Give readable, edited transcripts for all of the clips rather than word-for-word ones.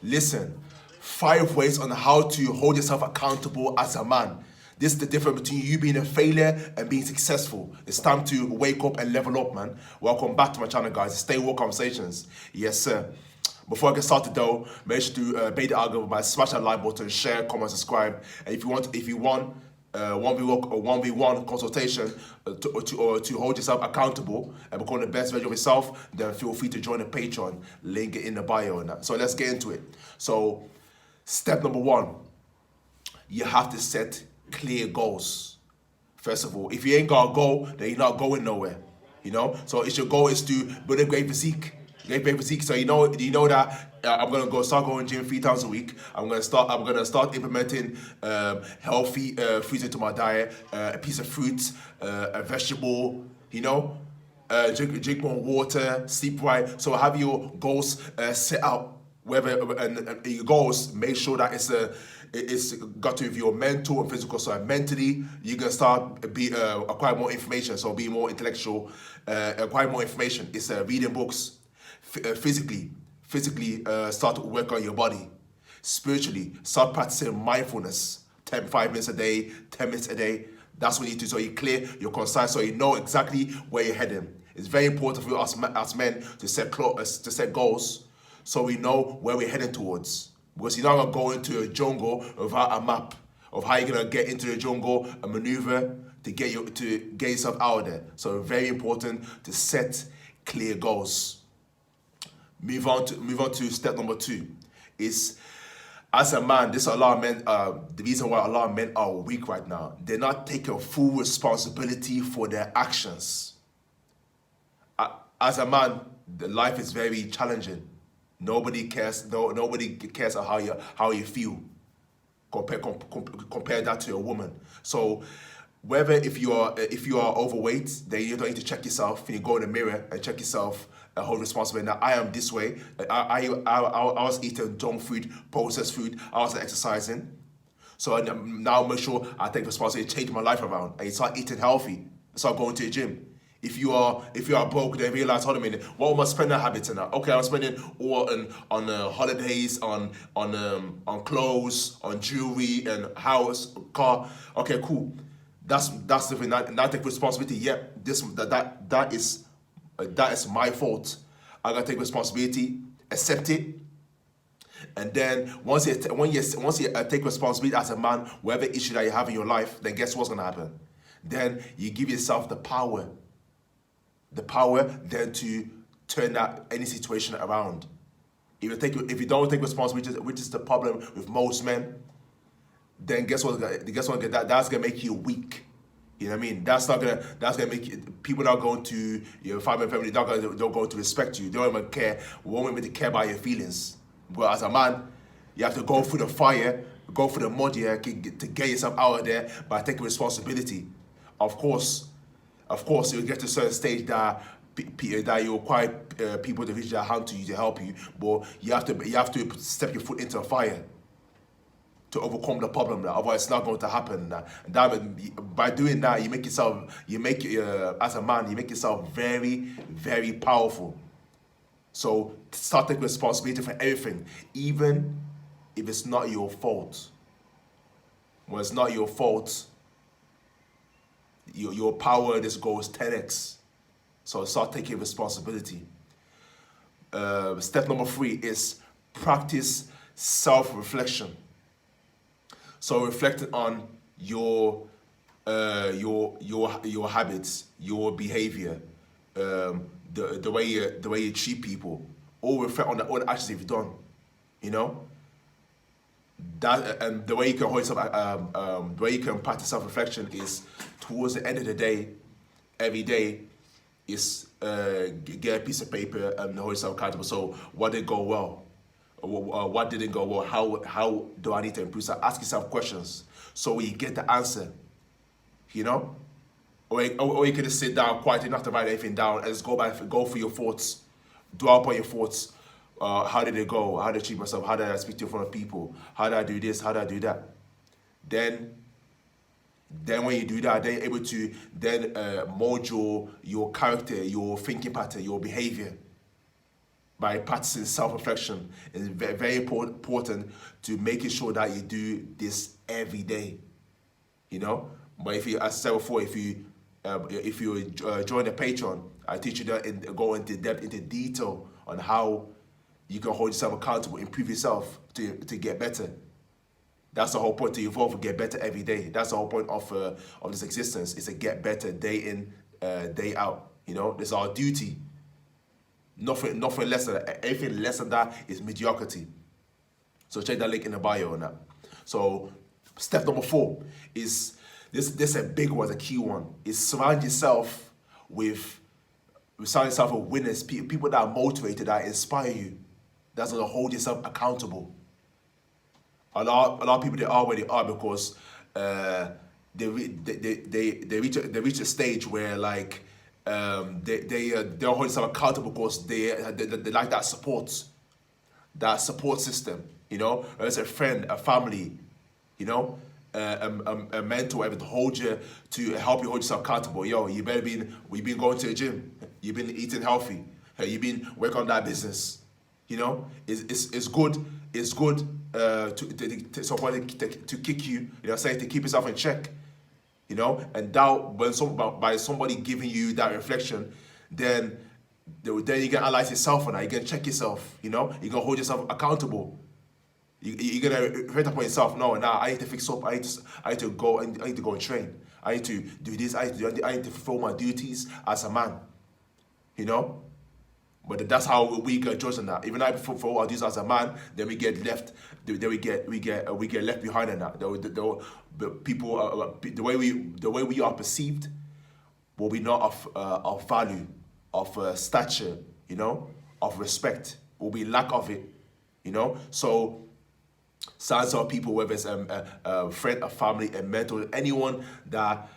Listen, 5 ways on how to hold yourself accountable as a man. This is the difference between you being a failure and being successful. It's time to wake up and level up, man. Welcome back to my channel, guys. Stay Woke Conversations. Yes, sir. Before I get started though, make sure to obey the algorithm by smash that like button, share, comment, subscribe. And if you want 1v1 consultation to hold yourself accountable and become the best version of yourself, then feel free to join the Patreon. Link in the bio and that. So let's get into it. So step number 1, you have to set clear goals. First of all, if you ain't got a goal, then you're not going nowhere. So if your goal is to build a great physique. So you know that I'm gonna start going to gym 3 times a week. I'm gonna start implementing healthy foods into my diet. A piece of fruit, a vegetable. Drink more water, sleep right. So have your goals set out. And your goals, make sure that it's got to do with your mental and physical side. Mentally, you're gonna start acquire more information. So be more intellectual, acquire more information. It's reading books. Physically, start to work on your body. Spiritually, start practicing mindfulness. 5 minutes a day, 10 minutes a day. That's what you need to do. So you're clear, you're concise, so you know exactly where you're heading. It's very important for us as men to set goals, so we know where we're heading towards. Because you're not gonna go into a jungle without a map of how you're gonna get into the jungle, a maneuver to get yourself out of there. So very important to set clear goals. Move on to step number 2. Is, as a man, this a lot of men. The reason why a lot of men are weak right now, they're not taking full responsibility for their actions. As a man, the life is very challenging. Nobody cares. Nobody cares how you feel. Compare that to a woman. So whether if you are overweight, then you don't need to check yourself. You go in the mirror and check yourself. Hold responsibility. Now I am this way. I was eating junk food, processed food. I was exercising. So now make sure I take responsibility, change my life around, and start eating healthy. Start going to the gym. If you are broke, then realize, hold a minute, what are my spending habits now? Okay, I'm spending all on holidays, on clothes, on jewelry, and house, car. Okay, cool. That's different. Now take responsibility. Yep, that is my fault. I gotta take responsibility, accept it, and then once you take responsibility as a man, whatever issue that you have in your life, then guess what's gonna happen? Then you give yourself the power then to turn any situation around. If you don't take responsibility, which is the problem with most men, then guess what? That's gonna make you weak. You know what I mean? That's gonna make people not going to your family. Don't going to respect you. They don't even care. Won't even care about your feelings. But as a man, you have to go through the fire, go through the mud here to get yourself out of there by taking responsibility. Of course, you'll get to a certain stage that you require people to reach their hand to you to help you. But you have to step your foot into the fire to overcome the problem. Otherwise, it's not going to happen. By doing that, as a man, you make yourself very, very powerful. So start taking responsibility for everything, even if it's not your fault. When it's not your fault, your power just goes 10x. So start taking responsibility. Step number 3 is practice self-reflection. So reflecting on your habits, your behavior, the way you treat people, or reflect on all the actions you've done. That, and the way you can hold yourself, the way you can practice self-reflection is towards the end of the day, every day, is get a piece of paper and hold yourself accountable. So what did go well? What didn't go well? How do I need to improve? So ask yourself questions so you get the answer. Or you can just sit down quietly, not to write anything down, and just go through your thoughts, dwell upon your thoughts. How did it go? How did I treat myself? How did I speak to in front of people? How did I do this? How did I do that? Then when you do that, then you're able to then mold your character, your thinking pattern, your behavior. by practicing self-reflection. It's very, very important to making sure that you do this every day. You know, but if you, as I said before, if you join the Patreon, I teach you that and go into depth, into detail on how you can hold yourself accountable, improve yourself to get better. That's the whole point, to evolve and get better every day. That's the whole point of this existence, is to get better day in, day out. You know, it's our duty. Nothing less than that. Anything less than that is mediocrity. So check that link in the bio on that. So step number 4 is this is a big one, a key one, is surround yourself with winners, people that are motivated, that inspire you, that's gonna hold yourself accountable. A lot of people, they already are, because they reach a stage where like they'll hold themselves accountable because they like that support system, you know, whether it's a friend, a family, you know, a mentor, whatever, to hold you, to help you hold yourself accountable. Yo, you've been going to the gym, you've been eating healthy, you've been working on that business. You know, it's good to somebody to kick you, you know, say, to keep yourself in check. You know, and doubt by somebody giving you that reflection, then you can analyze yourself on that. You can check yourself. You know, you can hold yourself accountable. You're gonna reflect upon yourself. No, now I need to fix up. I need to go and train. I need to do this. I need to fulfill my duties as a man. You know, but that's how we get judged on that. Even I fulfill our duties as a man, then we get left. Then we get left behind in that. The people, the way we are perceived, will be not of value, of stature, you know, of respect. Will be lack of it, you know. So signs of people, whether it's a friend, a family, a mentor, anyone that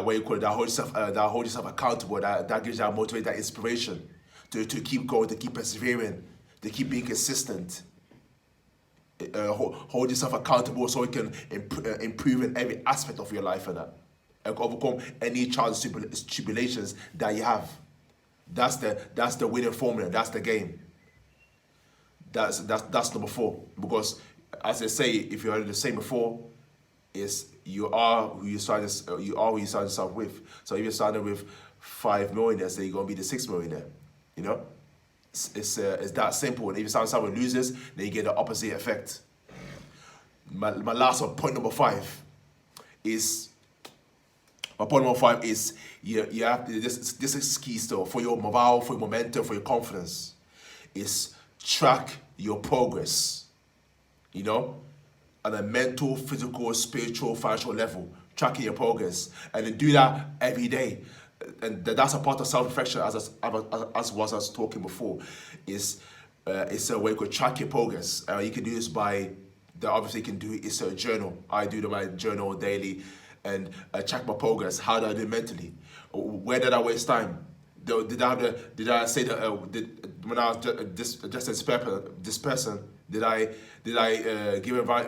what you call it, that hold yourself accountable, that gives you that motivate, that inspiration to keep going, to keep persevering, to keep being consistent. Hold yourself accountable so you can improve in every aspect of your life and that, and overcome any trials and tribulations that you have. That's the winning formula. That's the game. That's number 4. Because as I say, if you heard the same before, is you are who you start yourself with. So if you started with 5 millionaires, then you're gonna be the 6th millionaire. You know, it's that simple. And if you start yourself with losers, then you get the opposite effect. My last one, point number 5 is. My point number 5 is you have to, this is key still for your morale, for your momentum, for your confidence. Is track your progress. You know, on a mental, physical, spiritual, financial level, tracking your progress, and then do that every day. And that's a part of self-reflection, as was us talking before. It's a way you could track your progress. You can do this by, obviously you can do it, it's a journal. I do my journal daily, and track my progress. How did I do mentally? Where did I waste time? Did I say that when I was this person, did I give a right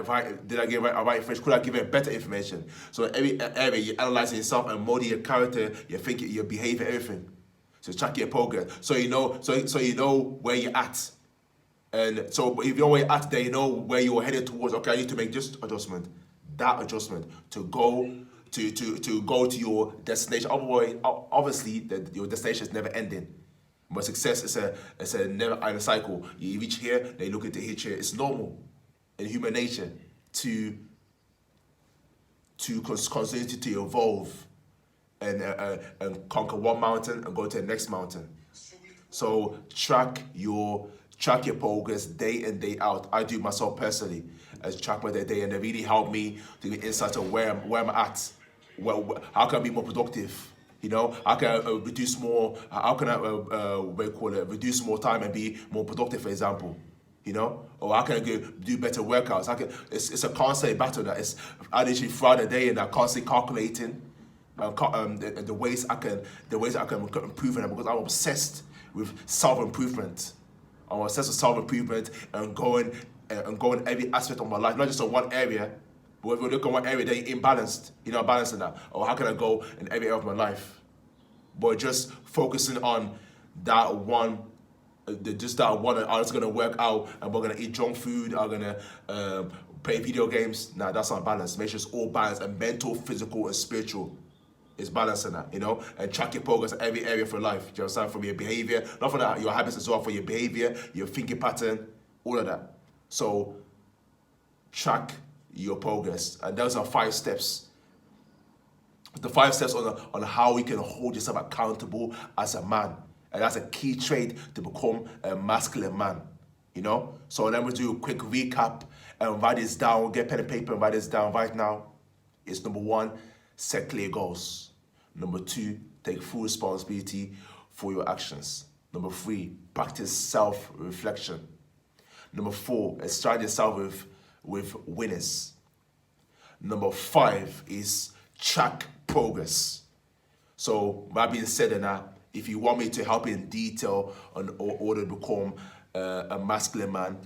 information? Could I give it better information? So in every area you analyze yourself and mold your character, your thinking, your behavior, everything. So track your progress. So you know where you're at. And so if you know where you're at, then you know where you're headed towards. Okay, I need to make this adjustment, that adjustment to go to your destination. Otherwise, obviously, your destination is never ending. But success is a never-ending cycle. You reach here, then you look into here. It's normal in human nature to continue to evolve and conquer one mountain and go to the next mountain. So track your progress day in, day out. I do myself personally as track my day, and it really helped me to get insight of where I'm at. How can I be more productive? You know, how can I reduce more? How can I reduce more time and be more productive, for example? You know, or how can I do better workouts? It's a constant battle that is. I literally throughout the day and I'm constantly calculating the ways I can improve in it, because I'm obsessed with self-improvement. I'm obsessed with self-improvement and going every aspect of my life, not just on one area. But if you look at one area, then you're imbalanced. You're not balanced in that. Or how can I go in every area of my life? But just focusing on that one just that one are just gonna work out and we're gonna eat junk food, are gonna play video games. Nah, that's not balance. Make sure it's all balance, and mental, physical, and spiritual. It's balancing that, you know, and track your progress in every area for life. Do you understand? From your behavior, not for that, your habits as well, for your behavior, your thinking pattern, all of that. So track your progress, and those are 5 steps. The 5 steps on how you can hold yourself accountable as a man, and that's a key trait to become a masculine man. You know. So let me do a quick recap and write this down. Get pen and paper and write this down right now. It's number 1, set clear goals. Number 2, take full responsibility for your actions. Number 3, practice self-reflection. Number 4, surround yourself with winners. Number 5 is track progress. So that being said, if you want me to help you in detail on order to become a masculine man,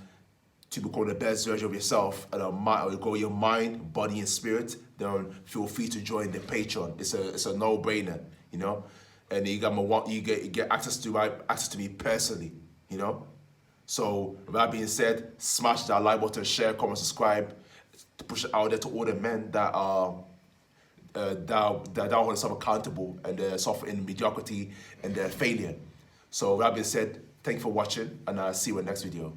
to become the best version of yourself, and grow your mind, body, and spirit, then feel free to join the Patreon. It's a no-brainer, you know. And you get access to me personally, you know. So with that being said, smash that like button, share, comment, subscribe, to push it out there to all the men that are hold themselves accountable and they're suffering mediocrity and their failure. So with that being said, thank you for watching, and I'll see you in the next video.